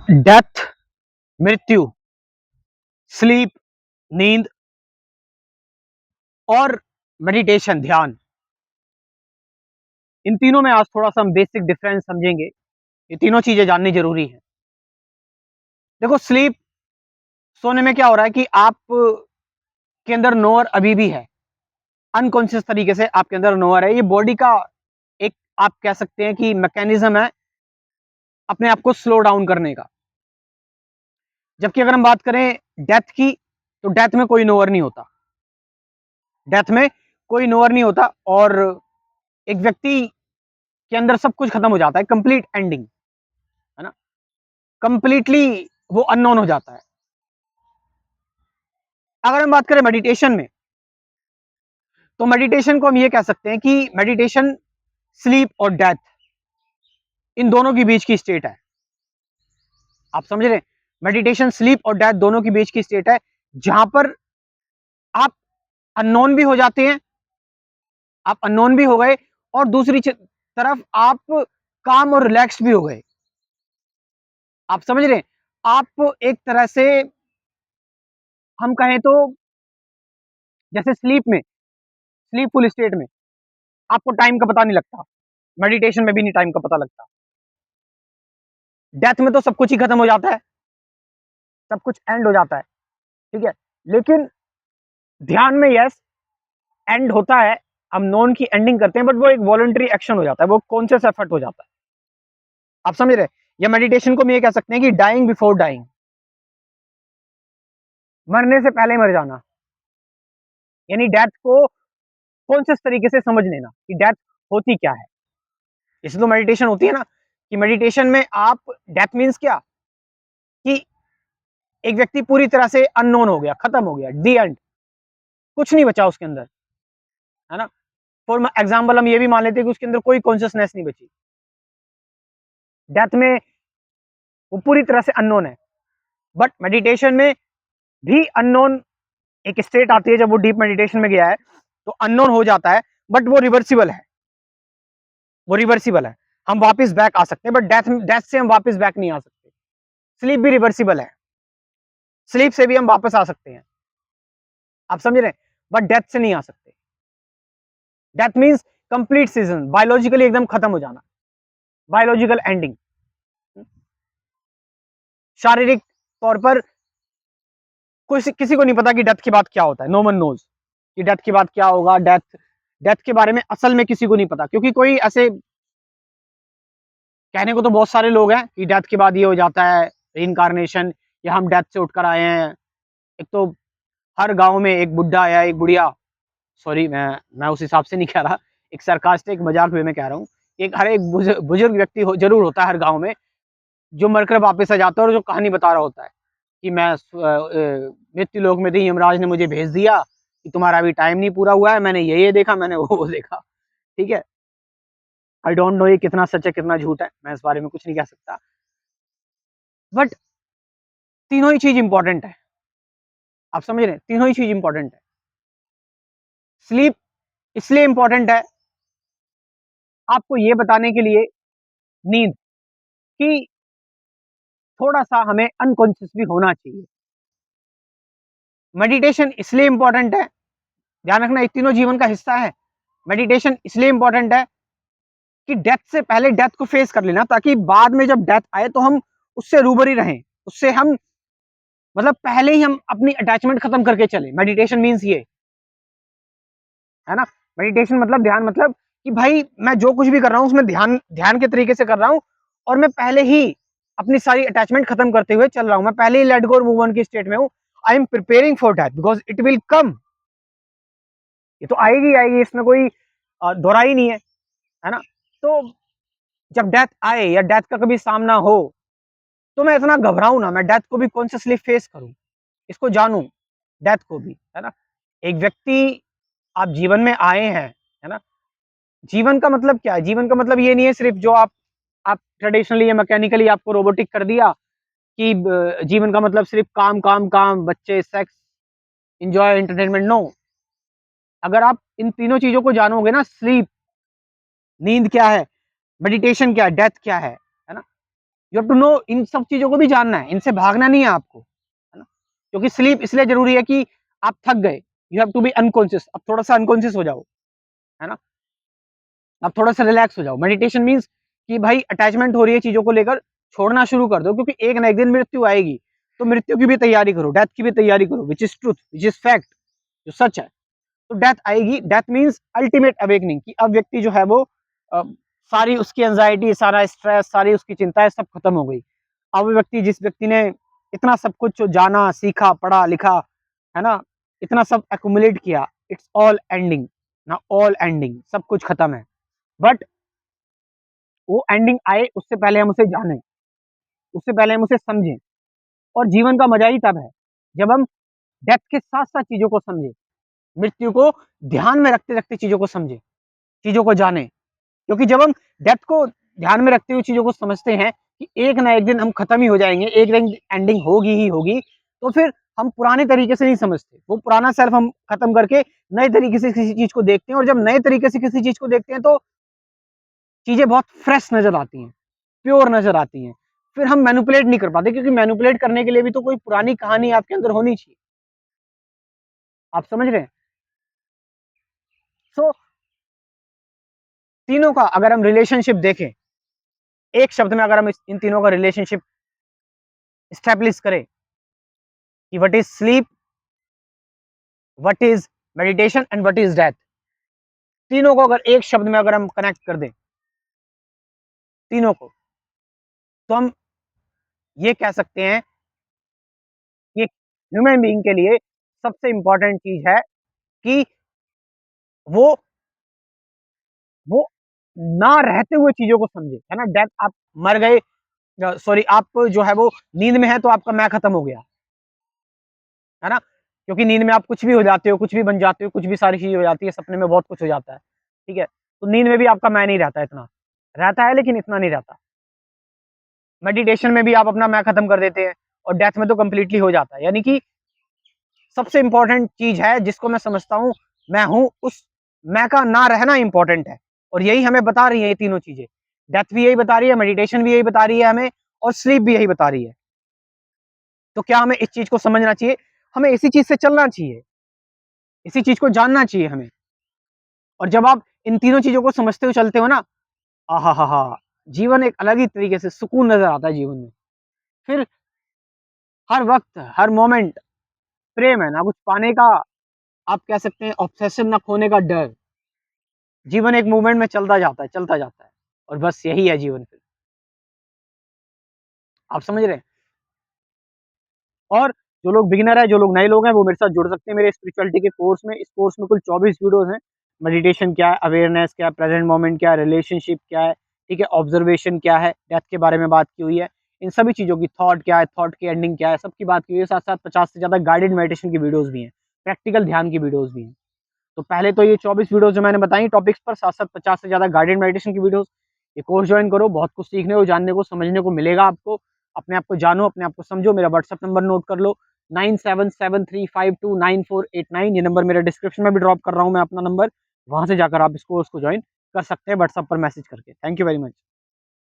Death, मृत्यु, sleep, नींद और मेडिटेशन, ध्यान। इन तीनों में आज थोड़ा सा हम बेसिक डिफरेंस समझेंगे। ये तीनों चीजें जाननी जरूरी है। देखो, स्लीप, सोने में क्या हो रहा है कि आप के अंदर नोअर अभी भी है, अनकॉन्शियस तरीके से आपके अंदर नोअर है। ये बॉडी का एक, आप कह सकते हैं कि मैकेनिज्म है अपने आप को स्लो डाउन करने का। जबकि अगर हम बात करें डेथ की, तो डेथ में कोई नोअर नहीं होता। डेथ में कोई नोअर नहीं होता और एक व्यक्ति के अंदर सब कुछ खत्म हो जाता है, कंप्लीट एंडिंग, है ना। कंप्लीटली वो अननोन हो जाता है। अगर हम बात करें मेडिटेशन में, तो मेडिटेशन को हम ये कह सकते हैं कि मेडिटेशन स्लीप और डेथ, इन दोनों के बीच की स्टेट है। आप समझ रहे हैं? मेडिटेशन स्लीप और डेथ दोनों के बीच की स्टेट है, जहां पर आप अननोन भी हो जाते हैं, आप अननोन भी हो गए, और दूसरी तरफ आप काम और रिलैक्स भी हो गए। आप समझ रहे हैं? आप एक तरह से, हम कहें तो, जैसे स्लीपफुल स्टेट में आपको टाइम का पता नहीं लगता, मेडिटेशन में भी नहीं टाइम का पता लगता। डेथ में तो सब कुछ ही खत्म हो जाता है, सब कुछ एंड हो जाता है, ठीक है। लेकिन ध्यान में, यस, एंड होता है, हम नॉन की एंडिंग करते हैं, बट वो एक वॉलंटरी एक्शन हो जाता है, वो कॉन्शियस एफर्ट हो जाता है। आप समझ रहे हैं? या मेडिटेशन को हम ये कह सकते हैं कि डाइंग बिफोर डाइंग, मरने से पहले मर जाना, यानी डेथ को कॉन्शियस तरीके से समझ लेना कि डेथ होती क्या है। इसलिए तो मेडिटेशन होती है ना, कि मेडिटेशन में आप, डेथ मीन्स क्या, कि एक व्यक्ति पूरी तरह से अननोन हो गया, खत्म हो गया, दी एंड, कुछ नहीं बचा उसके अंदर, है ना। फॉर एग्जाम्पल हम ये भी मान लेते हैं कि उसके अंदर कोई कॉन्शियसनेस नहीं बची। डेथ में वो पूरी तरह से अननोन है, बट मेडिटेशन में भी अननोन एक स्टेट आती है, जब वो डीप मेडिटेशन में गया है तो अननोन हो जाता है, बट वो रिवर्सिबल है, वो रिवर्सिबल है। हम वापस बैक आ सकते हैं, बट डेथ डेथ से हम वापस बैक नहीं आ सकते। स्लीप भी रिवर्सिबल है, स्लीप से भी हम वापस आ सकते हैं, आप समझ रहे हैं, बट डेथ से नहीं आ सकते। Death means complete season, biologically एकदम खत्म हो जाना, बायोलॉजिकल एंडिंग। शारीरिक तौर पर किसी को नहीं पता कि डेथ के बाद क्या होता है, नो वन नोज कि डेथ के बाद क्या होगा। डेथ डेथ के बारे में असल में किसी को नहीं पता, क्योंकि कोई ऐसे, कहने को तो बहुत सारे लोग हैं कि डेथ के बाद ये हो जाता है, रीइंकारनेशन, या हम डेथ से उठकर आए हैं। एक तो हर गांव में एक बुढ़ा या एक बुढ़िया, सॉरी, मैं उस हिसाब से नहीं कह रहा, एक सरकास्टिक मजाक वे में कह रहा हूँ, एक हर एक बुजुर्ग व्यक्ति जरूर होता है हर गांव में, जो मरकर वापस आ जाता है और जो कहानी बता रहा होता है कि मैं मृत्यु लोक में थी, यमराज ने मुझे भेज दिया कि तुम्हारा अभी टाइम नहीं पूरा हुआ है, मैंने ये देखा, मैंने वो देखा, ठीक है। आई डोंट नो ये कितना सच है कितना झूठ है, मैं इस बारे में कुछ नहीं कह सकता, बट तीनों ही चीज इंपॉर्टेंट है। आप समझ रहे हैं? तीनों ही चीज इंपॉर्टेंट है। स्लीप इसलिए इंपॉर्टेंट है आपको ये बताने के लिए, नींद, कि थोड़ा सा हमें अनकॉन्शियस भी होना चाहिए। मेडिटेशन इसलिए इंपॉर्टेंट है, ध्यान रखना, ये तीनों जीवन का हिस्सा है। मेडिटेशन इसलिए इंपॉर्टेंट है कि डेथ से पहले डेथ को फेस कर लेना, ताकि बाद में जब डेथ आए तो हम उससे रूबरू रहें, उससे हम, मतलब पहले ही हम अपनी अटैचमेंट खत्म करके चले। मेडिटेशन मींस ये है ना। मेडिटेशन मतलब ध्यान, मतलब कि भाई मैं जो कुछ भी कर रहा हूं उसमें ध्यान, ध्यान के तरीके से कर रहा हूं, और मैं पहले ही अपनी सारी अटैचमेंट खत्म करते हुए चल रहा हूं, मैं पहले ही लेट गो और मूव ऑन की स्टेट में हूं। I am preparing for death because it will come, ये तो आएगी आएगी, इसमें कोई दोहरा ही नहीं है ना। तो जब डेथ आए या डेथ का कभी सामना हो, तो मैं इतना घबराऊं ना, मैं डेथ को भी कॉन्शियसली फेस करूं, इसको जानूं, डेथ को भी, है ना। एक व्यक्ति, आप जीवन में आए हैं, है ना। जीवन का मतलब क्या है? जीवन का मतलब ये नहीं है सिर्फ जो आप ट्रेडिशनली या मैकेनिकली आपको रोबोटिक कर दिया कि जीवन का मतलब सिर्फ काम काम काम, बच्चे, सेक्स, एंजॉय, एंटरटेनमेंट, नो। अगर आप इन तीनों चीजों को जानोगे ना, स्लीप, नींद क्या है, मेडिटेशन क्या है, डेथ क्या है ना, यू हैव टू नो, इन सब चीजों को भी जानना है, इनसे भागना नहीं है आपको, है ना। क्योंकि स्लीप इसलिए जरूरी है कि आप थक गए, you have to be unconscious, अब थोड़ा सा अनकॉन्शियस हो जाओ, है ना, अब थोड़ा सा रिलैक्स हो जाओ। मेडिटेशन मीन्स कि भाई अटैचमेंट हो रही है चीजों को लेकर, छोड़ना शुरू कर दो, क्योंकि एक ना एक दिन मृत्यु आएगी, तो मृत्यु की भी तैयारी करो, डेथ की भी तैयारी करो, which is truth, which is fact, जो सच है। तो डेथ आएगी, डेथ मीन्स अल्टीमेट अवेकनिंग, कि अब व्यक्ति जो है वो सारी उसकी एंजाइटी, सारा स्ट्रेस, सारी उसकी चिंताएं सब खत्म हो गई। अब वो व्यक्ति, जिस व्यक्ति ने इतना सब कुछ जो जाना, सीखा, पढ़ा, लिखा, है ना, इतना सब एक्यूमुलेट किया, इट्स ऑल एंडिंग ना, ऑल एंडिंग, सब कुछ खत्म है। बट वो एंडिंग आए उससे पहले हम उसे जाने, उससे पहले हम उसे समझें। और जीवन का मजा ही तब है जब हम डेथ के साथ साथ चीजों को समझे, मृत्यु को ध्यान में रखते रखते चीजों को समझे, चीजों को जाने। क्योंकि जब हम डेथ को ध्यान में रखते हुए चीजों को समझते हैं कि एक ना एक दिन हम खत्म ही हो जाएंगे, एक दिन एंडिंग होगी ही होगी, तो फिर हम पुराने तरीके से नहीं समझते, वो पुराना सेल्फ हम खत्म करके नए तरीके से किसी चीज को देखते हैं। और जब नए तरीके से किसी चीज को देखते हैं तो चीजें बहुत फ्रेश नजर आती हैं, प्योर नजर आती हैं। फिर हम मैनिपुलेट नहीं कर पाते, क्योंकि मैनिपुलेट करने के लिए भी तो कोई पुरानी कहानी आपके अंदर होनी चाहिए। आप समझ रहे हैं? सो तीनों का अगर हम रिलेशनशिप देखें, एक शब्द में अगर हम इन तीनों का रिलेशनशिप स्टैब्लिश करें कि what is sleep, what is meditation and what is death, तीनों को अगर एक शब्द में अगर हम कनेक्ट कर दें तीनों को, तो हम ये कह सकते हैं कि ह्यूमन बीइंग के लिए सबसे इंपॉर्टेंट चीज है कि वो वो ना रहते हुए चीजों को समझे, है ना। डेथ, आप मर गए, सॉरी, आप जो है वो नींद में है तो आपका मैं खत्म हो गया, है ना। क्योंकि नींद में आप कुछ भी हो जाते हो, कुछ भी बन जाते हो, कुछ भी सारी चीज हो जाती है, सपने में बहुत कुछ हो जाता है, ठीक है। तो नींद में भी आपका मैं नहीं रहता, इतना रहता है लेकिन इतना नहीं रहता। मेडिटेशन में भी आप अपना मैं खत्म कर देते हैं, और डेथ में तो कंप्लीटली हो जाता है। यानी कि सबसे इंपॉर्टेंट चीज है जिसको मैं समझता हूं मैं हूं, उस मैं का ना रहना इंपॉर्टेंट है। और यही हमें बता रही है ये तीनों चीजें, डेथ भी यही बता रही है, मेडिटेशन भी यही बता रही है हमें, और स्लीप भी यही बता रही है। तो क्या हमें इस चीज को समझना चाहिए, हमें इसी चीज से चलना चाहिए, इसी चीज को जानना चाहिए हमें। और जब आप इन तीनों चीजों को समझते हुए चलते हो ना, आहा हा हा, जीवन एक अलग ही तरीके से सुकून नजर आता है जीवन में। फिर हर वक्त, हर मोमेंट प्रेम है, ना कुछ पाने का, आप कह सकते हैं ऑब्सेशन, ना खोने का डर। जीवन एक मूवमेंट में चलता जाता है, चलता जाता है, और बस यही है जीवन। फिर आप समझ रहे हैं? और जो लोग बिगिनर है, जो लोग नए लोग हैं, वो मेरे साथ जुड़ सकते हैं मेरे स्पिरिचुअलिटी के कोर्स में। इस कोर्स में कुल 24 वीडियोस हैं। मेडिटेशन क्या है, अवेयरनेस क्या है, प्रेजेंट मोमेंट क्या है, रिलेशनशिप क्या है, ठीक है, ऑब्जर्वेशन क्या है, डेथ के बारे में बात की हुई है, इन सभी चीज़ों की, थॉट क्या है, थॉट की एंडिंग क्या है, सबकी बात की हुई है। साथ साथ 50 से ज़्यादा गाइडेड मेडिटेशन की वीडियोज़ भी हैं, प्रैक्टिकल ध्यान की वीडियोज़ भी हैं। तो पहले तो ये 24 वीडियोज़ जो मैंने बताई टॉपिक्स पर, साथ साथ 50 से ज़्यादा गाइडेड मेडिटेशन की वीडियोज़। ये कोर्स ज्वाइन करो, बहुत कुछ सीखने को, जानने को, समझने को मिलेगा आपको। अपने आप को जानो, अपने आप को समझो। मेरा व्हाट्सएप नंबर नोट कर लो, 9773529489। ये नंबर मेरे डिस्क्रिप्शन में भी ड्रॉप कर रहा हूँ मैं अपना नंबर, वहां से जाकर आप इस कोर्स को ज्वाइन कर सकते हैं व्हाट्सएप पर मैसेज करके। Thank you very much.